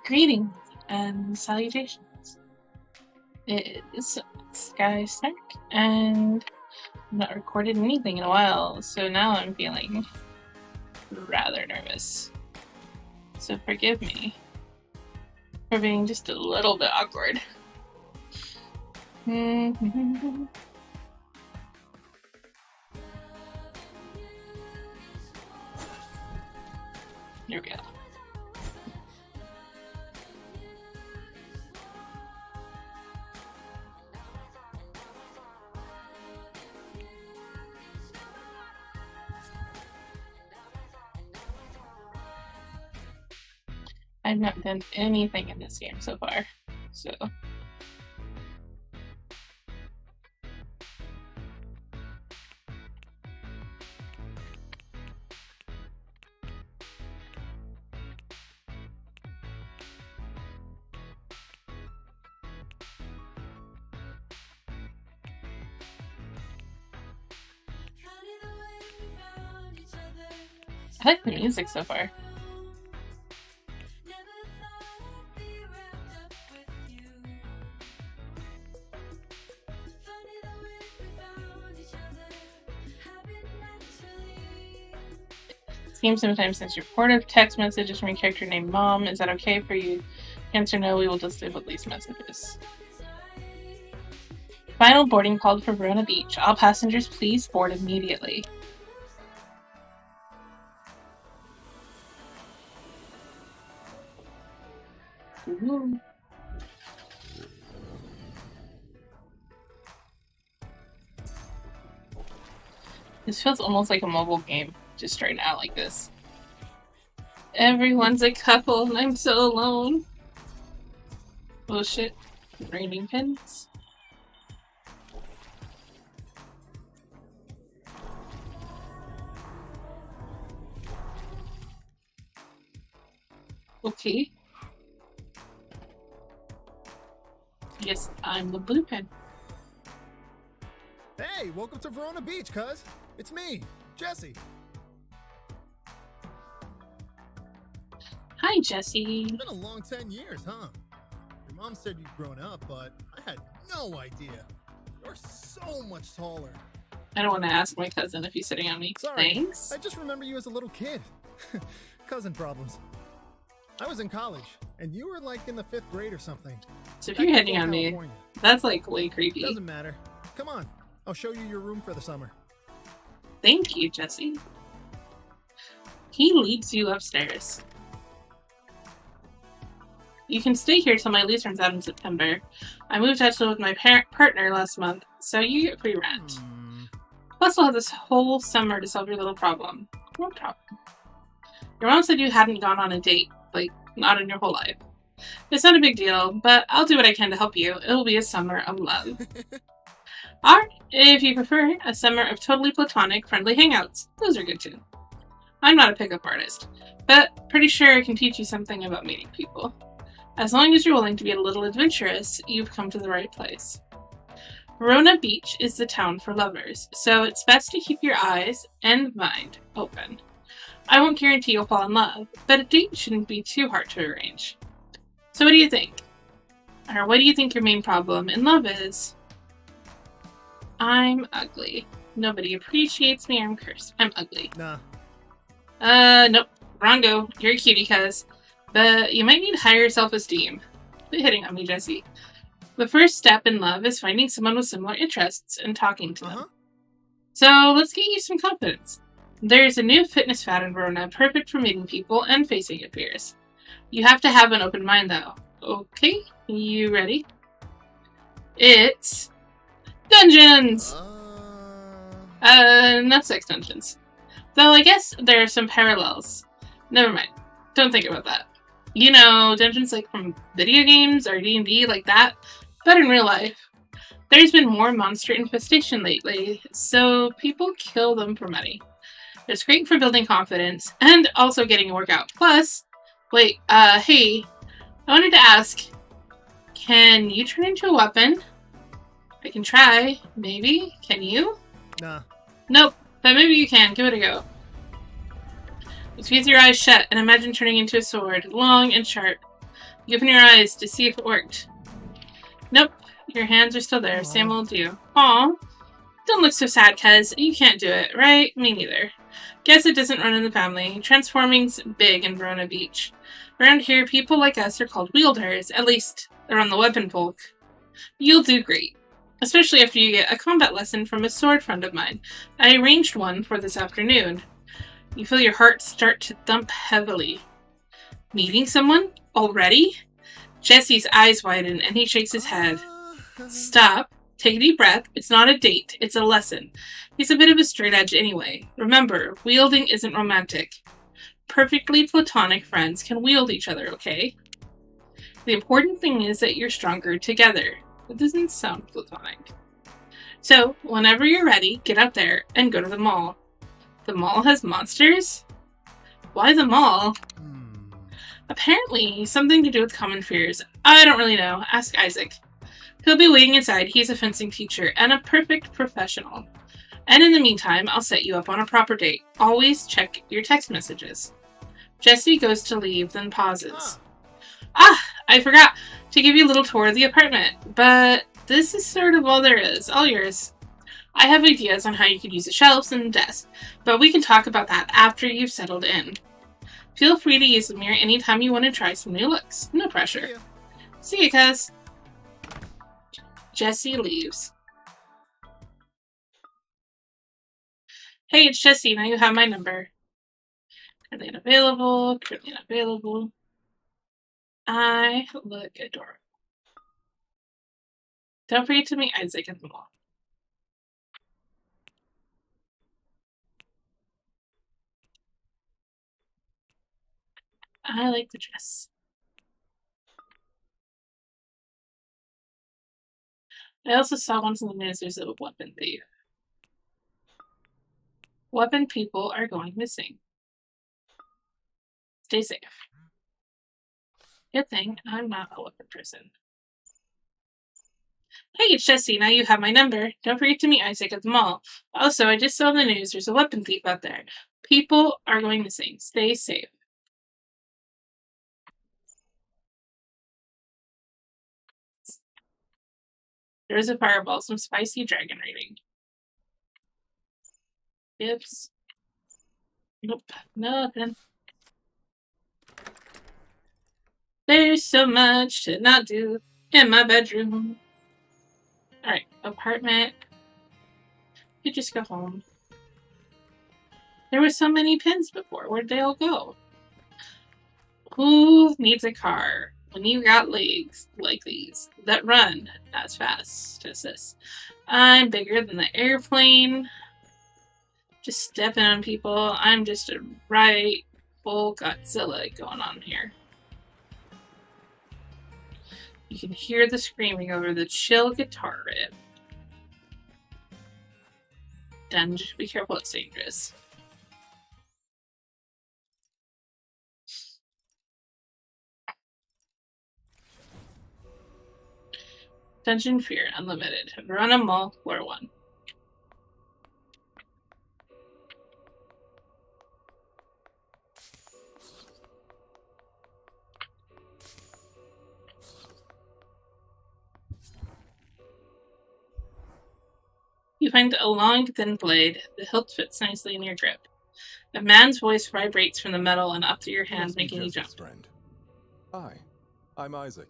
Greetings and salutations. It is Skye Snark, and I've not recorded anything in a while, so now I'm feeling rather nervous. So forgive me for being just a little bit awkward. Here we go. I've not done anything in this game so far, so... I like the music so far. This game sometimes sends reportive text messages from a character named Mom. Is that okay for you? Answer no, we will disable these messages. Final boarding called for Verona Beach. All passengers please board immediately. Ooh. This feels almost like a mobile game, just starting out like this. Everyone's a couple and I'm so alone. Oh shit. Raining pins. Okay. Yes, I'm the blue pen. Hey, welcome to Verona Beach, cuz. It's me, Jesse. Hi, Jesse. It's been a long 10 years, huh? Your mom said you'd grown up, but I had no idea. You're so much taller. I don't want to ask my cousin if he's sitting on me. Sorry, Thanks. I just remember you as a little kid. Cousin problems. I was in college, and you were like in the 5th grade or something. So if you're hitting on me, that's like way creepy. Doesn't matter. Come on, I'll show you your room for the summer. Thank you, Jesse. He leads you upstairs. You can stay here till my lease runs out in September. I moved out with my partner last month, so you get free rent. Plus, we'll have this whole summer to solve your little problem. No problem. Your mom said you hadn't gone on a date, like, not in your whole life. It's not a big deal, but I'll do what I can to help you. It'll be a summer of love. Or, if you prefer, a summer of totally platonic, friendly hangouts. Those are good too. I'm not a pickup artist, but pretty sure I can teach you something about meeting people. As long as you're willing to be a little adventurous, you've come to the right place. Verona Beach is the town for lovers, so it's best to keep your eyes and mind open. I won't guarantee you'll fall in love, but a date shouldn't be too hard to arrange. So what do you think? Or what do you think your main problem in love is? I'm ugly. Nobody appreciates me. I'm cursed. I'm ugly. Nah. Nope. Wrongo. You're a cutie, cuz. But you might need higher self-esteem. Quit hitting on me, Jesse. The first step in love is finding someone with similar interests and talking to them. So let's get you some confidence. There's a new fitness fad in Verona, perfect for meeting people and facing your fears. You have to have an open mind, though. Okay, you ready? It's... dungeons! Not sex dungeons. Though I guess there are some parallels. Never mind. Don't think about that. You know, dungeons like from video games or D&D like that, but in real life. There's been more monster infestation lately, so people kill them for money. It's great for building confidence and also getting a workout. Plus, wait, hey, I wanted to ask, can you turn into a weapon? I can try, maybe. Can you? Nah. Nope, but maybe you can. Give it a go. Squeeze your eyes shut and imagine turning into a sword, long and sharp. You open your eyes to see if it worked. Nope, your hands are still there. Same old you. Aw. Don't look so sad, cuz. You can't do it, right? Me neither. Guess it doesn't run in the family. Transforming's big in Verona Beach. Around here, people like us are called wielders. At least, they're on the weapon folk. You'll do great. Especially after you get a combat lesson from a sword friend of mine. I arranged one for this afternoon. You feel your heart start to thump heavily. Meeting someone? Already? Jesse's eyes widen and he shakes his head. Stop. Take a deep breath. It's not a date. It's a lesson. He's a bit of a straight edge anyway. Remember, wielding isn't romantic. Perfectly platonic friends can wield each other, okay? The important thing is that you're stronger together. It doesn't sound platonic. So, whenever you're ready, get out there and go to the mall. The mall has monsters? Why the mall? Apparently, something to do with common fears. I don't really know. Ask Isaac. He'll be waiting inside. He's a fencing teacher and a perfect professional. And in the meantime, I'll set you up on a proper date. Always check your text messages. Jesse goes to leave, then pauses. I forgot to give you a little tour of the apartment, but this is sort of all there is. All yours. I have ideas on how you could use the shelves and the desk, but we can talk about that after you've settled in. Feel free to use the mirror anytime you want to try some new looks. No pressure. See you, cuz. Jesse leaves. Hey, it's Jesse. Now you have my number. Currently unavailable. Currently unavailable. I look adorable. Don't forget to meet Isaac at the mall. I like the dress. I also saw once in the news there's a weapon thief. Weapon people are going missing. Stay safe. Good thing I'm not a weapon person. Hey, it's Jesse. Now you have my number. Don't forget to meet Isaac at the mall. Also, I just saw in the news there's a weapon thief out there. People are going missing. Stay safe. There's a fireball, some spicy dragon rating. Gifts. Nope, nothing. There's so much to not do in my bedroom. Alright, apartment. You just go home. There were so many pins before. Where'd they all go? Who needs a car when you got legs like these that run as fast as this? I'm bigger than the airplane. Just stepping on people. I'm just a right full Godzilla going on here. You can hear the screaming over the chill guitar riff. Dunge, be careful, it's dangerous. Dungeon Fear Unlimited. Verona Mall, Floor 1. You find a long, thin blade. The hilt fits nicely in your grip. A man's voice vibrates from the metal and up to your hand, making you jump. Friend. Hi, I'm Isaac.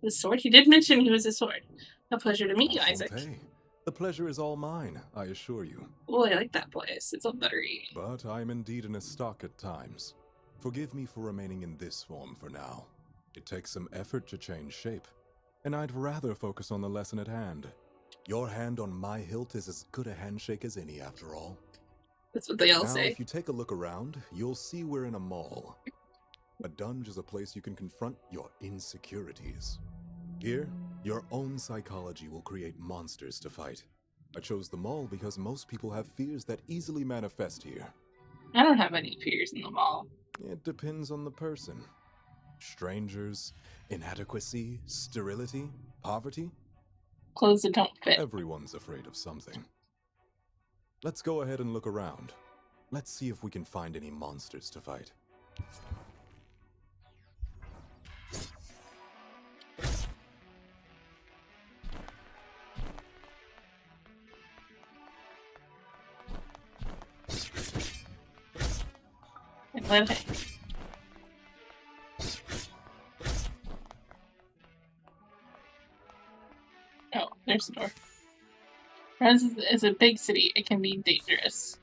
The sword? He did mention he was a sword. A pleasure to meet you, Isaac. Okay. The pleasure is all mine, I assure you. Oh, I like that place. It's all buttery. But I'm indeed in a stock at times. Forgive me for remaining in this form for now. It takes some effort to change shape, and I'd rather focus on the lesson at hand. Your hand on my hilt is as good a handshake as any, after all. That's what they all now, say. If you take a look around, you'll see we're in a mall. A dungeon is a place you can confront your insecurities. Here, your own psychology will create monsters to fight. I chose the mall because most people have fears that easily manifest here. I don't have any fears in the mall. It depends on the person. Strangers, inadequacy, sterility, poverty. Clothes that don't fit. Everyone's afraid of something. Let's go ahead and look around. Let's see if we can find any monsters to fight. Let it. Oh, there's the door. Friends is a big city. It can be dangerous.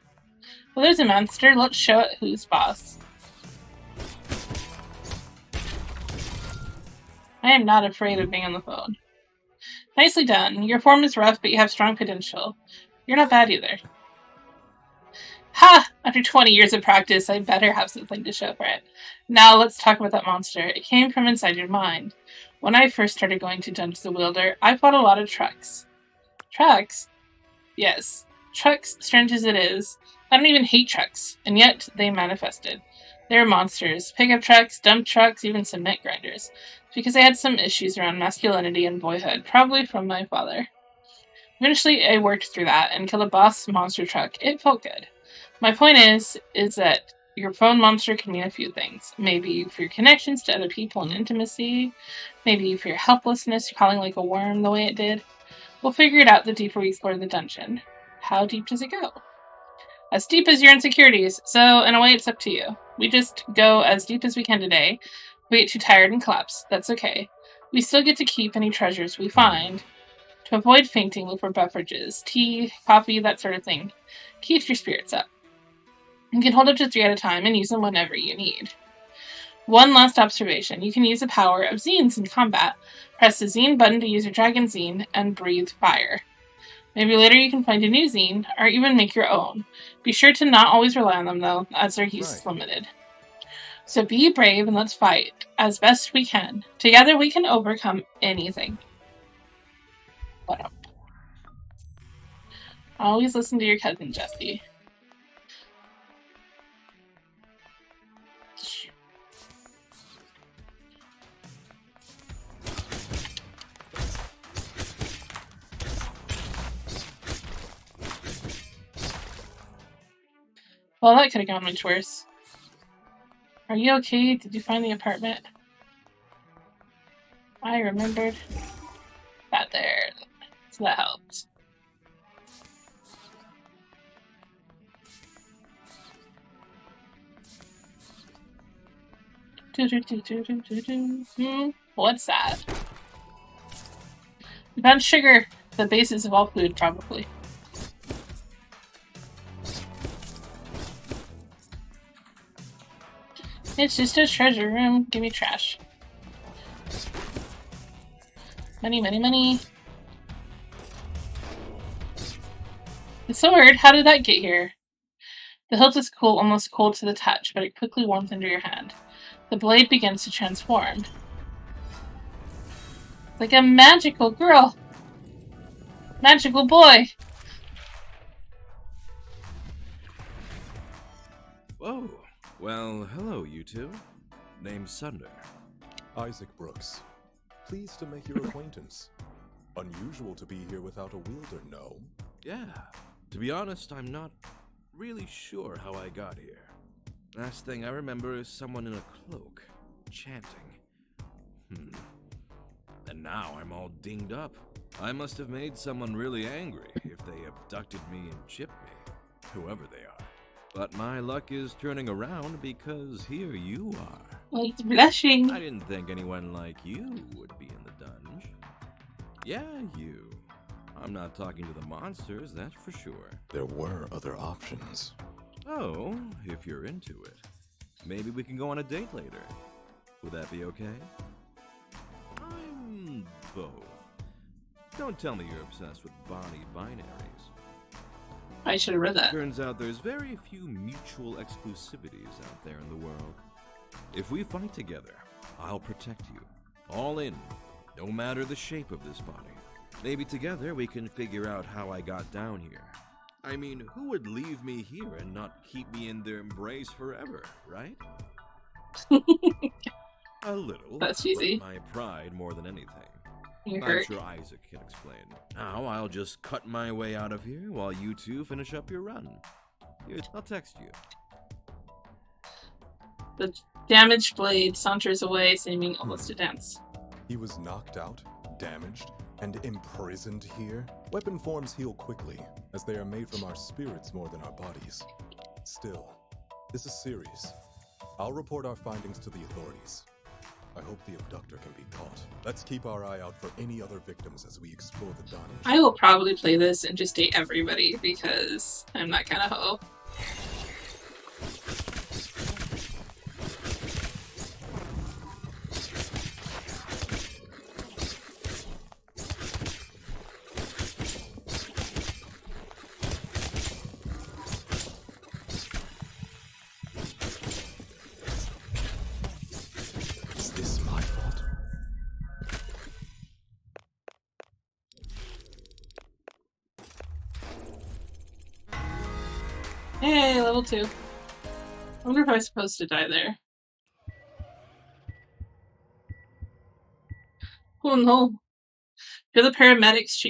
Well, there's a monster. Let's show it who's boss. I am not afraid of being on the phone. Nicely done. Your form is rough, but you have strong potential. You're not bad either. Ha! After 20 years of practice, I better have something to show for it. Now let's talk about that monster. It came from inside your mind. When I first started going to Dungeons the Wielder, I fought a lot of trucks. Trucks? Yes. Trucks, strange as it is. I don't even hate trucks, and yet they manifested. They were monsters. Pickup trucks, dump trucks, even cement grinders. It's because I had some issues around masculinity and boyhood, probably from my father. Eventually, I worked through that and killed a boss monster truck. It felt good. My point is that your phone monster can mean a few things. Maybe for your connections to other people and intimacy. Maybe for your helplessness, calling like a worm the way it did. We'll figure it out the deeper we explore the dungeon. How deep does it go? As deep as your insecurities, so in a way it's up to you. We just go as deep as we can today. We get too tired and collapse. That's okay. We still get to keep any treasures we find. To avoid fainting, look for beverages, tea, coffee, that sort of thing. Keeps your spirits up. You can hold up to 3 at a time and use them whenever you need. One last observation. You can use the power of zines in combat. Press the zine button to use your dragon zine and breathe fire. Maybe later you can find a new zine, or even make your own. Be sure to not always rely on them, though, as their use is limited. So be brave and let's fight, as best we can. Together we can overcome anything. What up? Always listen to your cousin, Jesse. Well, that could have gone much worse. Are you okay? Did you find the apartment? I remembered that there. So that helped. What's that? We found sugar. The basis of all food, probably. It's just a treasure room. Give me trash. Money, money, money. The sword? How did that get here? The hilt is cool, almost cold to the touch, but it quickly warms under your hand. The blade begins to transform. Like a magical girl. Magical boy. Whoa. Well, hello, you two. Name's Sunder. Isaac Brooks. Pleased to make your acquaintance. Unusual to be here without a wielder, no? Yeah. To be honest, I'm not really sure how I got here. Last thing I remember is someone in a cloak, chanting. And now I'm all dinged up. I must have made someone really angry if they abducted me and chipped me, whoever they are. But my luck is turning around because here you are. Well, it's blushing. I didn't think anyone like you would be in the dungeon. Yeah, you. I'm not talking to the monsters, that's for sure. There were other options. Oh, if you're into it. Maybe we can go on a date later. Would that be okay? I'm both. Don't tell me you're obsessed with body binaries. I should have read that. Turns out there's very few mutual exclusivities out there in the world. If we fight together, I'll protect you. All in, no matter the shape of this body. Maybe together we can figure out how I got down here. I mean, who would leave me here and not keep me in their embrace forever, right? A little. That's cheesy. But my pride more than anything. You I'm hurt. sure Isaac can explain. Now I'll just cut my way out of here while you two finish up your run. Here, I'll text you. The damaged blade saunters away, seeming almost to dance. He was knocked out, damaged, and imprisoned here? Weapon forms heal quickly, as they are made from our spirits more than our bodies. Still, this is serious. I'll report our findings to the authorities. I hope the abductor can be caught. Let's keep our eye out for any other victims as we explore the dungeon. I will probably play this and just date everybody because I'm that kind of hoe. Is this my fault? Hey, level 2. I wonder if I was supposed to die there. Oh no. Feel the paramedics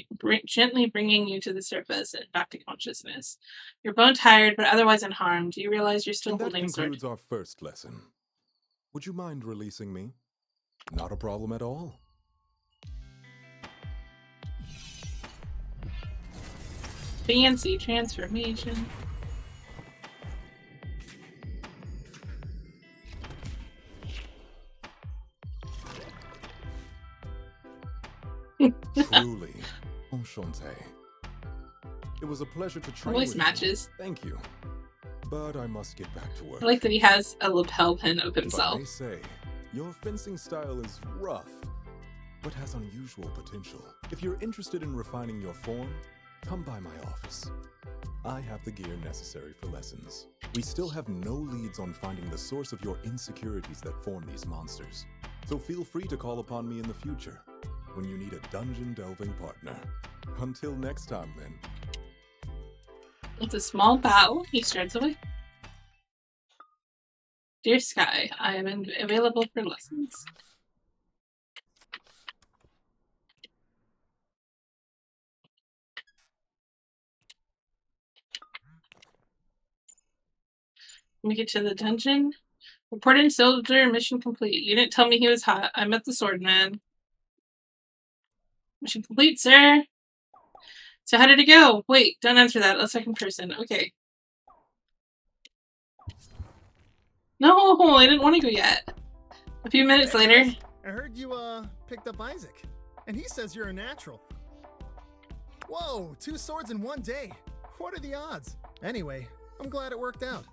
gently bringing you to the surface and back to consciousness. You're bone tired, but otherwise unharmed. You realize you're still And that holding a sword. concludes our first lesson. Would you mind releasing me? Not a problem at all. Fancy transformation. Truly. Enchanté. It was a pleasure to train Always with matches. you. Thank you. But I must get back to work. I like that he has a lapel pin of If I himself. may say, your fencing style is rough, but has unusual potential. If you're interested in refining your form, come by my office. I have the gear necessary for lessons. We still have no leads on finding the source of your insecurities that form these monsters. So feel free to call upon me in the future when you need a dungeon delving partner. Until next time, then. With a small bow, he strides away. Dear Skye, I am available for lessons. Make it to the dungeon. Report in soldier, mission complete. You didn't tell me he was hot. I met the swordman. Mission complete, sir. So how did it go? Wait, don't answer that. Let's talk in person. Okay. No, I didn't want to go yet. A few minutes Hey, later. guys, I heard you picked up Isaac, and he says you're a natural. Whoa, 2 swords in one day. What are the odds? Anyway, I'm glad it worked out.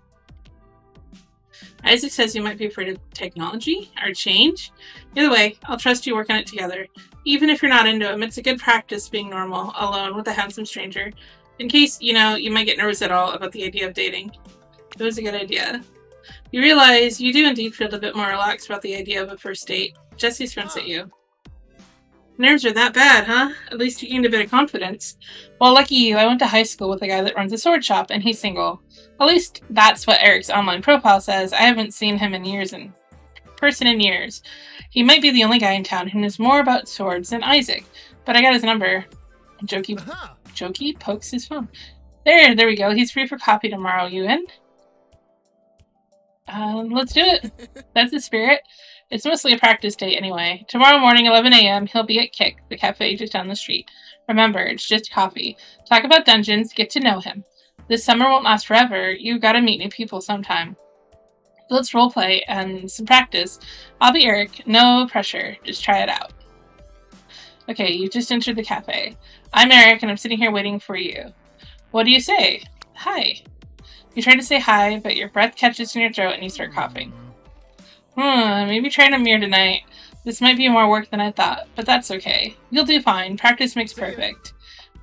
Isaac says you might be afraid of technology or change. Either way, I'll trust you work on it together. Even if you're not into him, it's a good practice being normal, alone with a handsome stranger. In case, you might get nervous at all about the idea of dating. It was a good idea. You realize you do indeed feel a bit more relaxed about the idea of a first date. Jesse's frowns at you. Nerves are that bad, huh? At least you gained a bit of confidence. Well, lucky you, I went to high school with a guy that runs a sword shop, and he's single. At least that's what Eric's online profile says. I haven't seen him in years. He might be the only guy in town who knows more about swords than Isaac, but I got his number. Jokey pokes his phone. There we go. He's free for coffee tomorrow. You in? Let's do it. That's the spirit. It's mostly a practice date anyway. Tomorrow morning, 11 a.m., he'll be at Kick, the cafe just down the street. Remember, it's just coffee. Talk about dungeons, get to know him. This summer won't last forever. You gotta meet new people sometime. Let's roleplay and some practice. I'll be Eric. No pressure. Just try it out. Okay, you just entered the cafe. I'm Eric, and I'm sitting here waiting for you. What do you say? Hi. You try to say hi, but your breath catches in your throat and you start coughing. Maybe try a mirror tonight. This might be more work than I thought, but that's okay. You'll do fine. Practice makes perfect.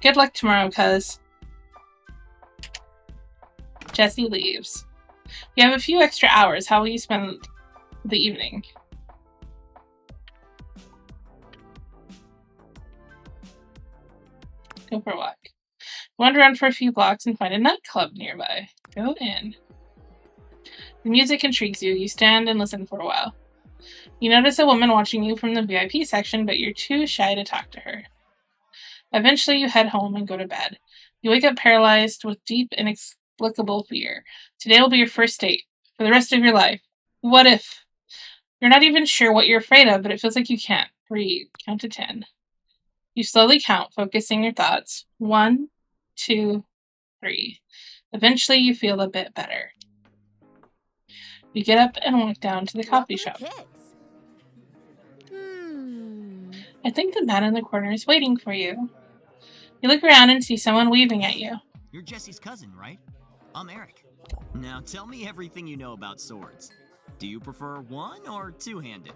Good luck tomorrow, cuz. Jesse leaves. You have a few extra hours. How will you spend the evening? Go for a walk. Wander around for a few blocks and find a nightclub nearby. Go in. The music intrigues you. You stand and listen for a while. You notice a woman watching you from the VIP section, but you're too shy to talk to her. Eventually, you head home and go to bed. You wake up paralyzed with deep, inexplicable fear. Today will be your first date. For the rest of your life. What if? You're not even sure what you're afraid of, but it feels like you can't breathe. Count to 10. You slowly count, focusing your thoughts. 1, 2, 3. Eventually, you feel a bit better. You get up and walk down to the coffee Welcome shop. to Kids. I think the man in the corner is waiting for you. You look around and see someone waving at you. You're Jesse's cousin, right? I'm Eric. Now tell me everything you know about swords. Do you prefer one or two-handed?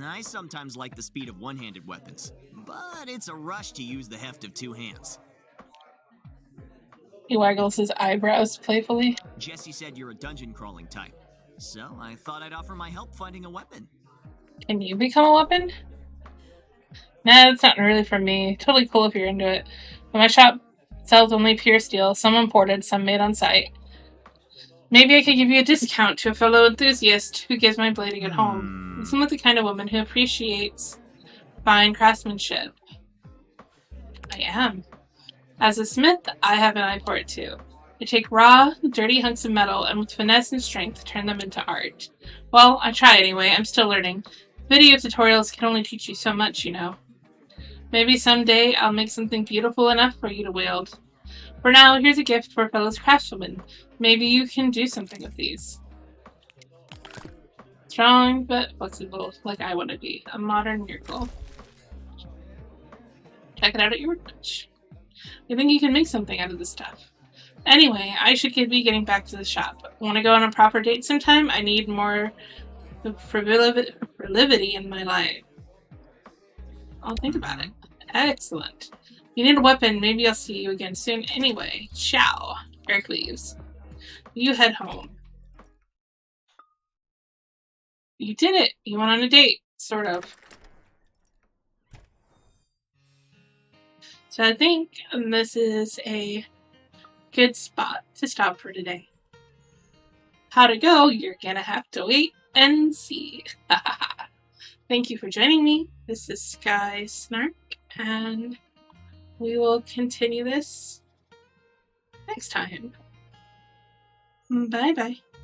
I sometimes like the speed of one-handed weapons, but it's a rush to use the heft of two hands. He waggles his eyebrows playfully. Jesse said you're a dungeon crawling type, so I thought I'd offer my help finding a weapon. Can you become a weapon? Nah, that's not really for me. Totally cool if you're into it. But my shop sells only pure steel, some imported, some made on site. Maybe I could give you a discount to a fellow enthusiast who gives my blade a good home. You seem like the kind of woman who appreciates fine craftsmanship. I am. As a smith, I have an eye for it too. I take raw, dirty hunks of metal and with finesse and strength turn them into art. Well, I try anyway. I'm still learning. Video tutorials can only teach you so much, you know. Maybe someday I'll make something beautiful enough for you to wield. For now, here's a gift for a fellow craftswoman. Maybe you can do something with these. Strong but flexible, like I want to be. A modern miracle. Check it out at your workbench. You think you can make something out of this stuff? Anyway, I should be getting back to the shop. Want to go on a proper date sometime? I need more frivolity in my life. I'll think about it. Excellent. If you need a weapon, maybe I'll see you again soon. Anyway, ciao. Eric leaves. You head home. You did it. You went on a date. Sort of. So I think this is a good spot to stop for today. How to go, you're gonna have to wait and see. Thank you for joining me. This is Skye Snark, and we will continue this next time. Bye-bye.